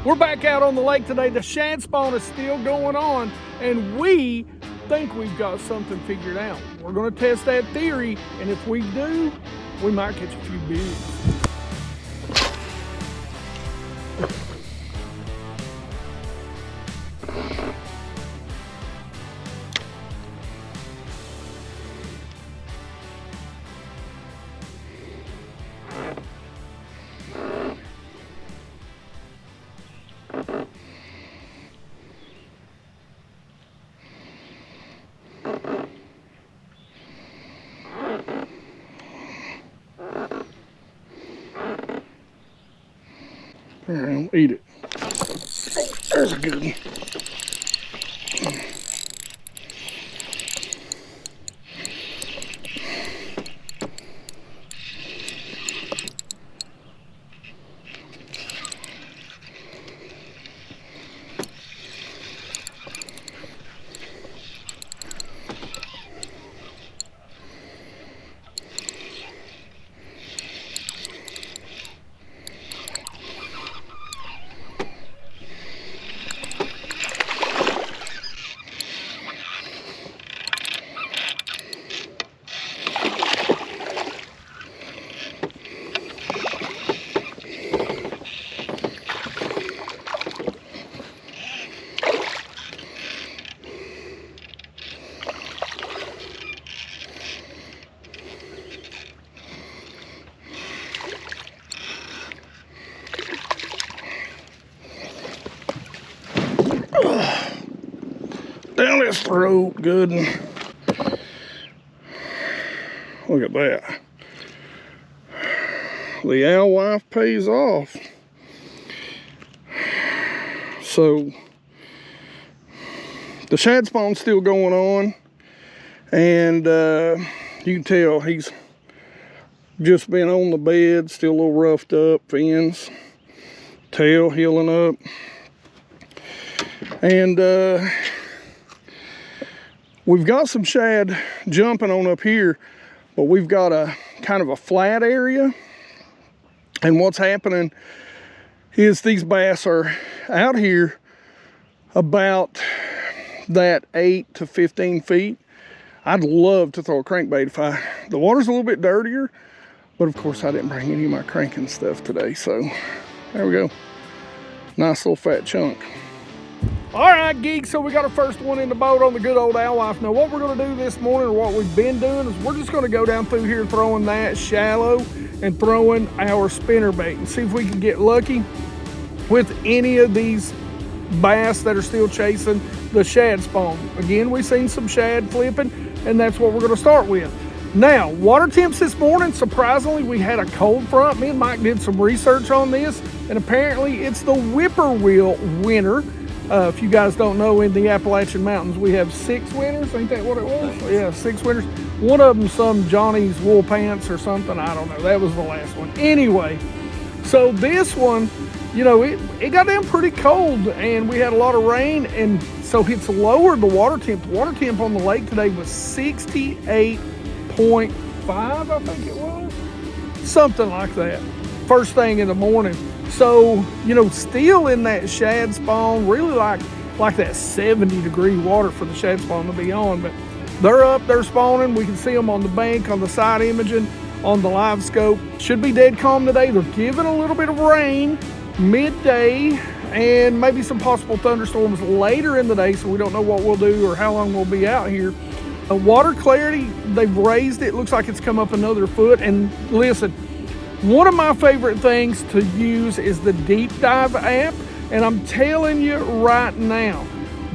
We're back out on the lake today. The shad spawn is still going on, and we think we've got something figured out. We're going to test that theory, and if we do, we might catch a few bigs. All right, eat it. There's a good one. Down his throat, good. Look at that. The alewife pays off. So the shad spawn's still going on, and you can tell he's just been on the bed, still a little roughed up, fins, tail healing up, and we've got some shad jumping on up here, but we've got a kind of a flat area. And what's happening is these bass are out here about that 8 to 15 feet. I'd love to throw a crankbait if the water's a little bit dirtier, but of course I didn't bring any of my cranking stuff today. So there we go. Nice little fat chunk. All right, geeks, so we got our first one in the boat on the good old alewife. Now, what we're going to do this morning, or what we've been doing, is we're just going to go down through here throwing that shallow and throwing our spinner bait and see if we can get lucky with any of these bass that are still chasing the shad spawn. Again, we've seen some shad flipping, and that's what we're going to start with. Now, water temps this morning, surprisingly, we had a cold front. Me and Mike did some research on this, and apparently it's the whippoorwill winter. If you guys don't know, in the Appalachian Mountains, we have 6 winters. Ain't that what it was? Yeah, 6 winters. One of them, some Johnny's wool pants or something. I don't know. That was the last one. Anyway, so this one, you know, it got down pretty cold, and we had a lot of rain, and so it's lowered the water temp. The water temp on the lake today was 68.5, I think it was. Something like that. First thing in the morning. So, you know, still in that shad spawn, really like that 70-degree water for the shad spawn to be on. But they're up, they're spawning. We can see them on the bank, on the side imaging, on the live scope. Should be dead calm today. They're giving a little bit of rain midday and maybe some possible thunderstorms later in the day, so we don't know what we'll do or how long we'll be out here. Water clarity, they've raised it. Looks like it's come up another foot. And listen, one of my favorite things to use is the Deep Dive app, and I'm telling you right now,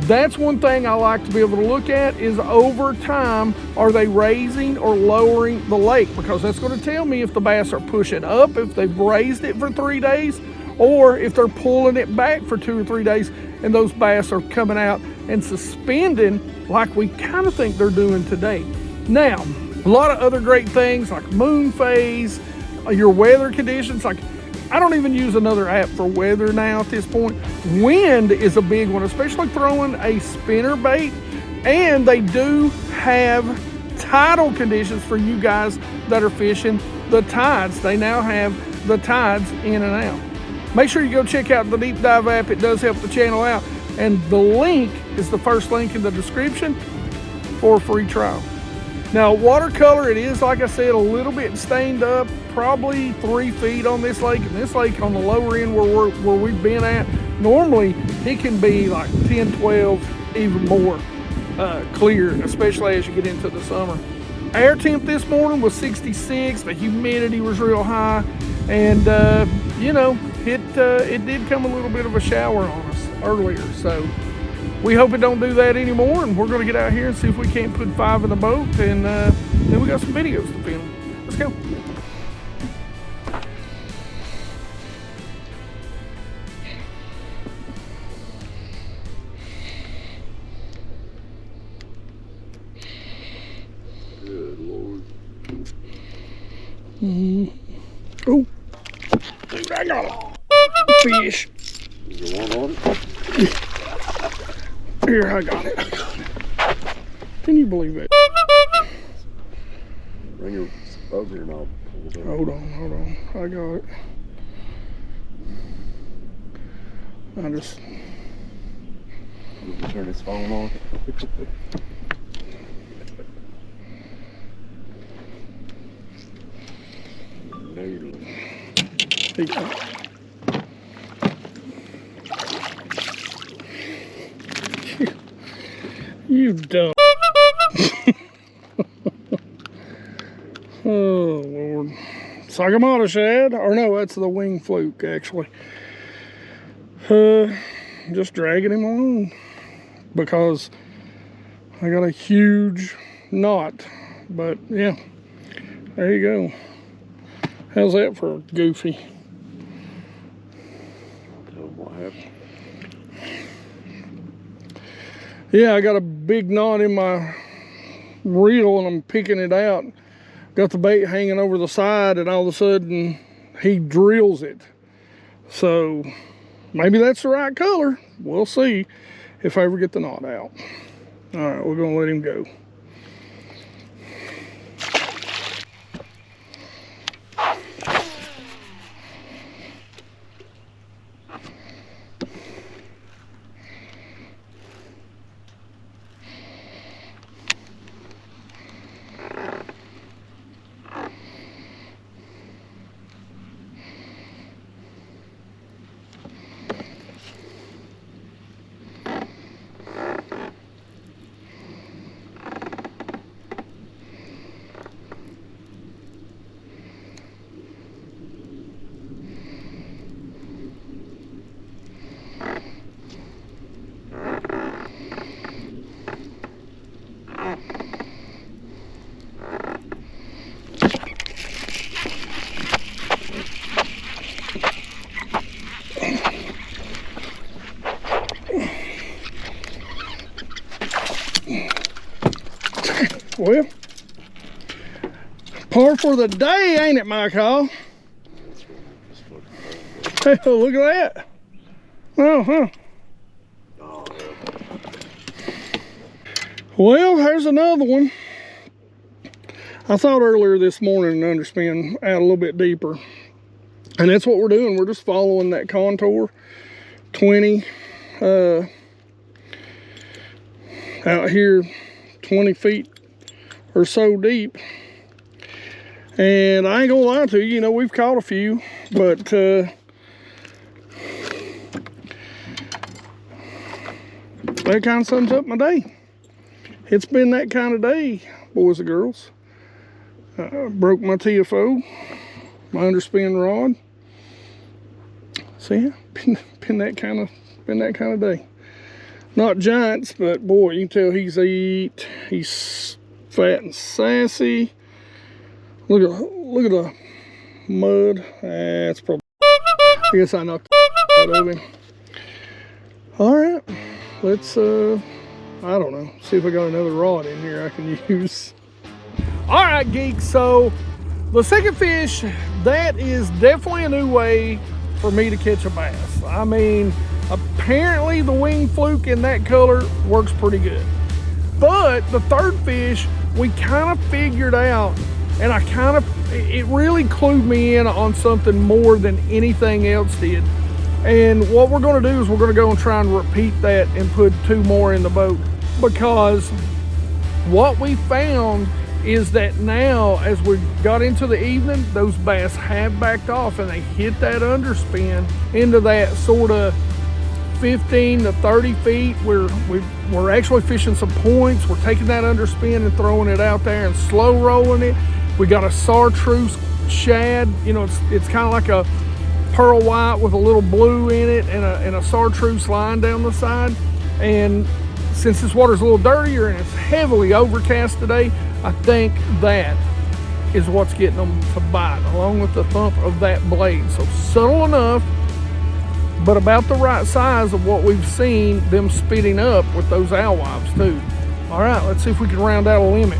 that's one thing I like to be able to look at is over time, are they raising or lowering the lake? Because that's going to tell me if the bass are pushing up, if they've raised it for 3 days, or if they're pulling it back for 2 or 3 days and those bass are coming out and suspending like we kind of think they're doing today. Now, a lot of other great things like moon phase, your weather conditions. Like, I don't even use another app for weather now at this point. Wind is a big one, especially throwing a spinner bait. And they do have tidal conditions for you guys that are fishing the tides. They now have the tides in and out. Make sure you go check out the Deep Dive app. It does help the channel out. And the link is the first link in the description for a free trial. Now, watercolor, it is, like I said, a little bit stained up, probably 3 feet on this lake. And this lake on the lower end where we've been at, normally it can be like 10, 12, even more clear, especially as you get into the summer. Air temp this morning was 66. The humidity was real high. And, you know, it did come a little bit of a shower on us earlier. So we hope it don't do that anymore, and we're going to get out here and see if we can't put 5 in the boat, and then we got some videos to film. Let's go. Good Lord. Oh, dude, I got a fish. Is there one on it? Here, I got it. Can you believe it? Bring your over here and I'll pull it up. Hold on. I got it. I just... You can turn this phone on. There you go. There you go. You dumb. Oh, Lord. Sagamata shad. Or no, that's the wing fluke, actually. Just dragging him along. Because I got a huge knot. But, yeah. There you go. How's that for a goofy? Tell them what happened. Yeah, I got a big knot in my reel and I'm picking it out. Got the bait hanging over the side and all of a sudden he drills it. So maybe that's the right color. We'll see if I ever get the knot out. All right, we're gonna let him go. Well, par for the day, ain't it, Michael? Hey, look at that. Oh, huh. Well, there's another one. I thought earlier this morning Underspin out a little bit deeper. And that's what we're doing. We're just following that contour. 20 out here, 20 feet or so deep. And I ain't gonna lie to you, we've caught a few, but that kind of sums up my day. It's been that kind of day, boys and girls. Broke my TFO, my underspin rod. So yeah, been that kind of day. Not giants, but boy, you can tell he's fat and sassy. Look at the mud. That's probably, I guess I knocked the out of him. All right, let's I don't know, see if I got another rod in here I can use. All right, geeks, so the second fish, that is definitely a new way for me to catch a bass. I mean, apparently the wing fluke in that color works pretty good. But the third fish, we kind of figured out, and it really clued me in on something more than anything else did. And what we're gonna do is we're gonna go and try and repeat that and put 2 more in the boat, because what we found is that now as we got into the evening, those bass have backed off and they hit that underspin into that sort of 15 to 30 feet. We're actually fishing some points. We're taking that underspin and throwing it out there and slow rolling it. We got a chartreuse shad. You know, it's kind of like a pearl white with a little blue in it and a chartreuse line down the side. And since this water's a little dirtier and it's heavily overcast today, I think that is what's getting them to bite, along with the thump of that blade. So subtle enough, but about the right size of what we've seen them spitting up with those alewives too. All right, let's see if we can round out a limit.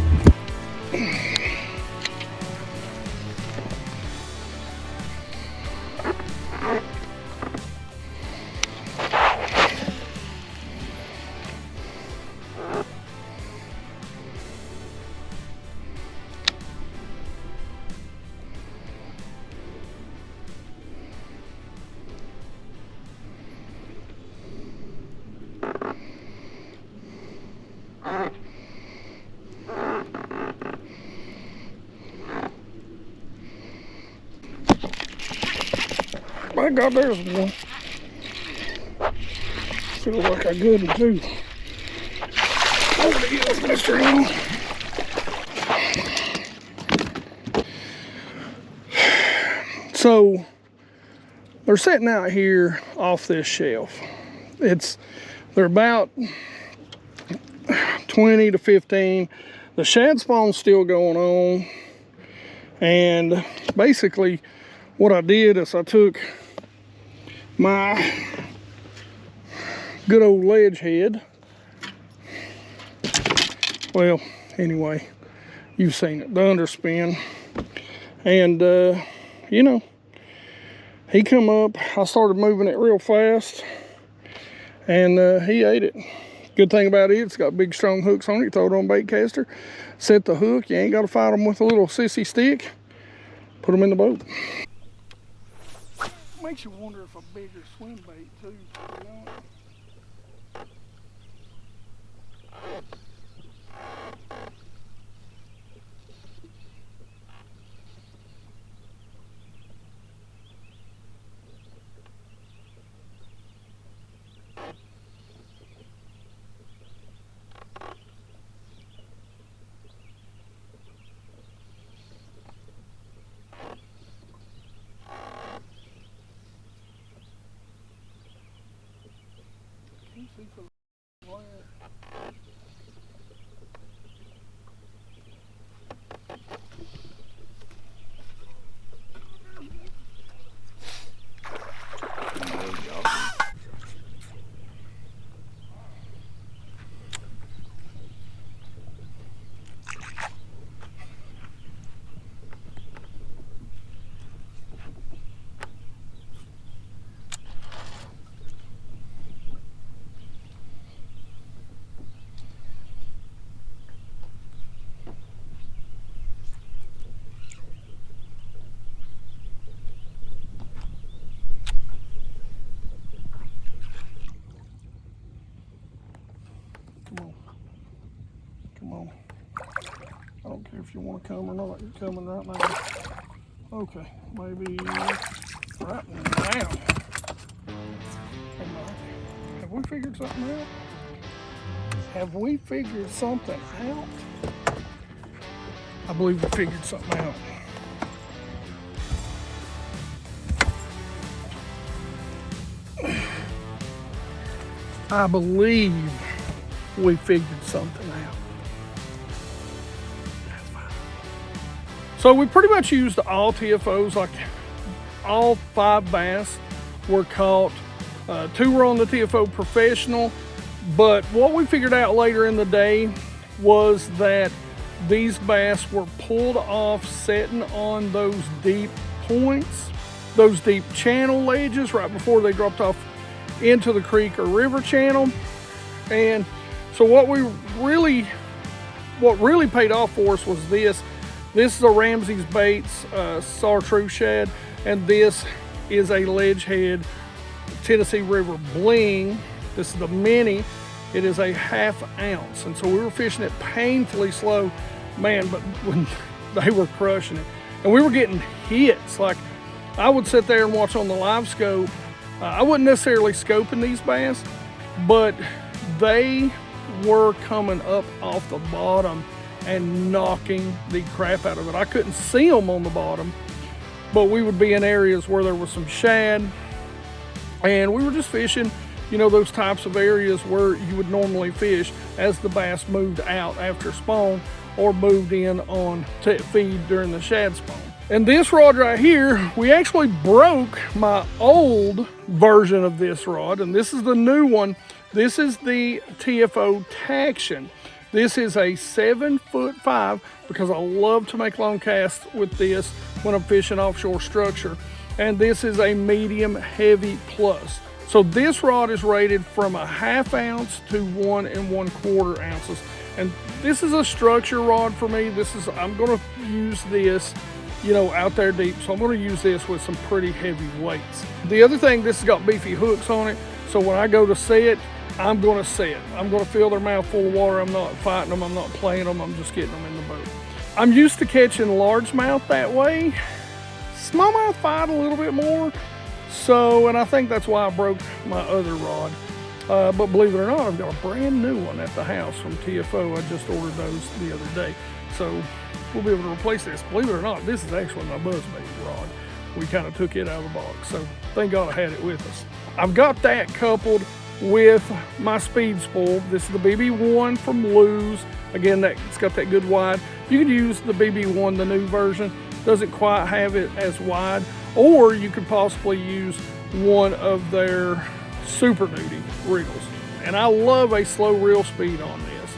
My God, there's one. Feels like I good one too. Over the hills, Mr. Animal. So they're sitting out here off this shelf. They're about 20 to 15. The shad spawn's still going on, and basically what I did is I took my good old ledge head. Well, anyway, you've seen it, the underspin. And, you know, he come up, I started moving it real fast, and he ate it. Good thing about it, it's got big strong hooks on it. You throw it on a bait caster, set the hook, you ain't got to fight them with a little sissy stick, put them in the boat. Makes you wonder if a bigger swim bait too, you know? Come on. I don't care if you want to come or not. You're coming right now. Okay, maybe right now. Have we figured something out? Have we figured something out? I believe we figured something out. I believe we figured something out. So we pretty much used all TFOs, like all 5 bass were caught. 2 were on the TFO Professional, but what we figured out later in the day was that these bass were pulled off setting on those deep points, those deep channel ledges right before they dropped off into the creek or river channel. And so what really paid off for us was this. This is a Ramsey's Baits chartreuse shad, and this is a ledge head Tennessee River Bling. This is the mini. It is a 1/2 ounce. And so we were fishing it painfully slow, man, but when they were crushing it. And we were getting hits. Like, I would sit there and watch on the live scope. I wasn't necessarily scoping these bass, but they were coming up off the bottom and knocking the crap out of it. I couldn't see them on the bottom, but we would be in areas where there was some shad, and we were just fishing, you know, those types of areas where you would normally fish as the bass moved out after spawn or moved in on feed during the shad spawn. And this rod right here, we actually broke my old version of this rod, and this is the new one. This is the TFO Taction. This is a 7'5" because I love to make long casts with this when I'm fishing offshore structure. And this is a medium heavy plus. So this rod is rated from a 1/2 ounce to 1 1/4 ounces. And this is a structure rod for me. I'm gonna use this, you know, out there deep. So I'm gonna use this with some pretty heavy weights. The other thing, this has got beefy hooks on it. So when I go to set, I'm gonna set. I'm gonna fill their mouth full of water. I'm not fighting them, I'm not playing them, I'm just getting them in the boat. I'm used to catching largemouth that way. Smallmouth fight a little bit more. So, and I think that's why I broke my other rod. But believe it or not, I've got a brand new one at the house from TFO. I just ordered those the other day. So we'll be able to replace this. Believe it or not, this is actually my buzzbait rod. We kind of took it out of the box. So thank God I had it with us. I've got that coupled with my speed spool. This is the BB1 from Lew's. Again, it's got that good wide. You could use the BB1, the new version. Doesn't quite have it as wide. Or you could possibly use one of their Super Nudie reels. And I love a slow reel speed on this.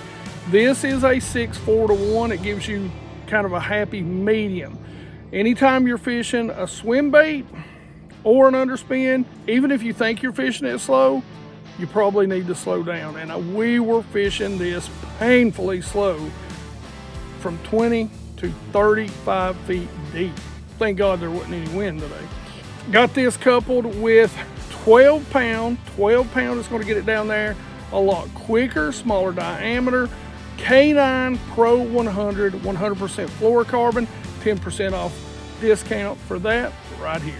This is a 6/4-1. It gives you kind of a happy medium. Anytime you're fishing a swim bait or an underspin, even if you think you're fishing it slow, you probably need to slow down. And we were fishing this painfully slow from 20 to 35 feet deep. Thank God there wasn't any wind today. Got this coupled with 12 pound. 12 pound is going to get it down there a lot quicker, smaller diameter. K9 Pro 100, 100% fluorocarbon, 10% off discount for that right here.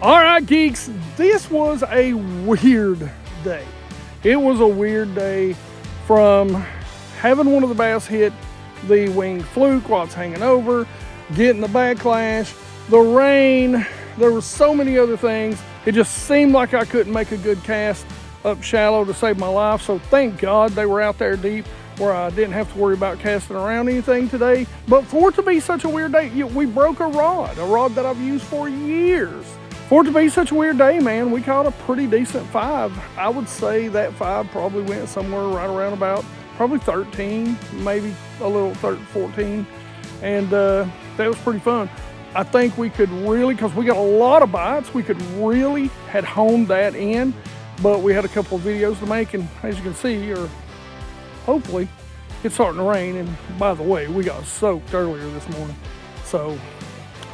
All right, geeks, this was a weird day. It was a weird day from having one of the bass hit the winged fluke while it's hanging over, getting the backlash, the rain. There were so many other things. It just seemed like I couldn't make a good cast up shallow to save my life. So thank God they were out there deep where I didn't have to worry about casting around anything today. But for it to be such a weird day, we broke a rod that I've used for years. For it to be such a weird day, man, we caught a pretty decent 5. I would say that 5 probably went somewhere right around about probably 13, maybe a little 14. And that was pretty fun. I think we could really, because we got a lot of bites, we could really had honed that in, but we had a couple of videos to make, and as you can see, or hopefully, it's starting to rain. And by the way, we got soaked earlier this morning. So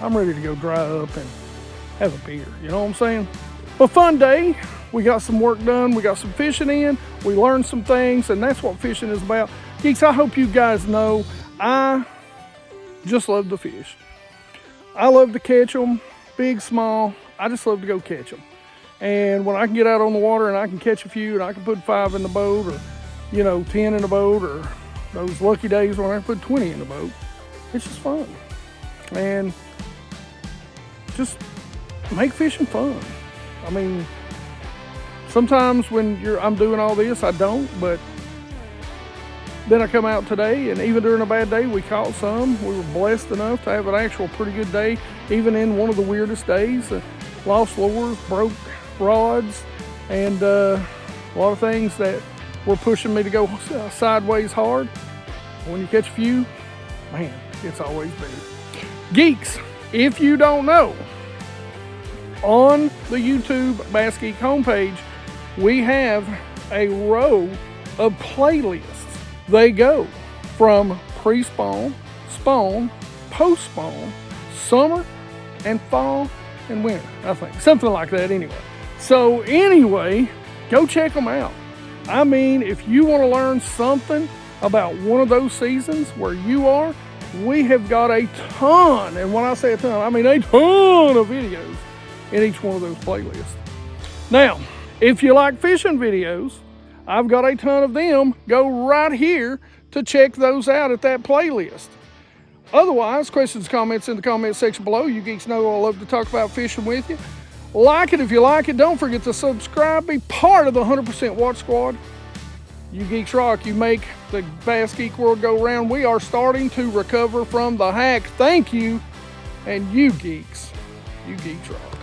I'm ready to go dry up and have a beer, you know what I'm saying? But fun day. We got some work done. We got some fishing in. We learned some things, and that's what fishing is about. Geeks, I hope you guys know I just love to fish. I love to catch them, big, small. I just love to go catch them. And when I can get out on the water and I can catch a few and I can put 5 in the boat, or, you know, 10 in the boat, or those lucky days when I put 20 in the boat, it's just fun. And just make fishing fun. I mean, sometimes when I'm doing all this, I don't, but then I come out today, and even during a bad day, we caught some. We were blessed enough to have an actual pretty good day, even in one of the weirdest days. Lost lures, broke rods, and a lot of things that were pushing me to go sideways hard. When you catch a few, man, it's always better. Geeks, if you don't know, on the YouTube BassGeek homepage, we have a row of playlists. They go from pre-spawn, spawn, post-spawn, summer, and fall, and winter, I think. Something like that anyway. So anyway, go check them out. I mean, if you want to learn something about one of those seasons where you are, we have got a ton, and when I say a ton, I mean a ton of videos in each one of those playlists. Now, if you like fishing videos, I've got a ton of them. Go right here to check those out at that playlist. Otherwise, questions, comments in the comment section below. You geeks know I love to talk about fishing with you. Like it if you like it. Don't forget to subscribe. Be part of the 100% Watch Squad. You geeks rock. You make the Bass Geek world go round. We are starting to recover from the hack. Thank you. And you geeks rock.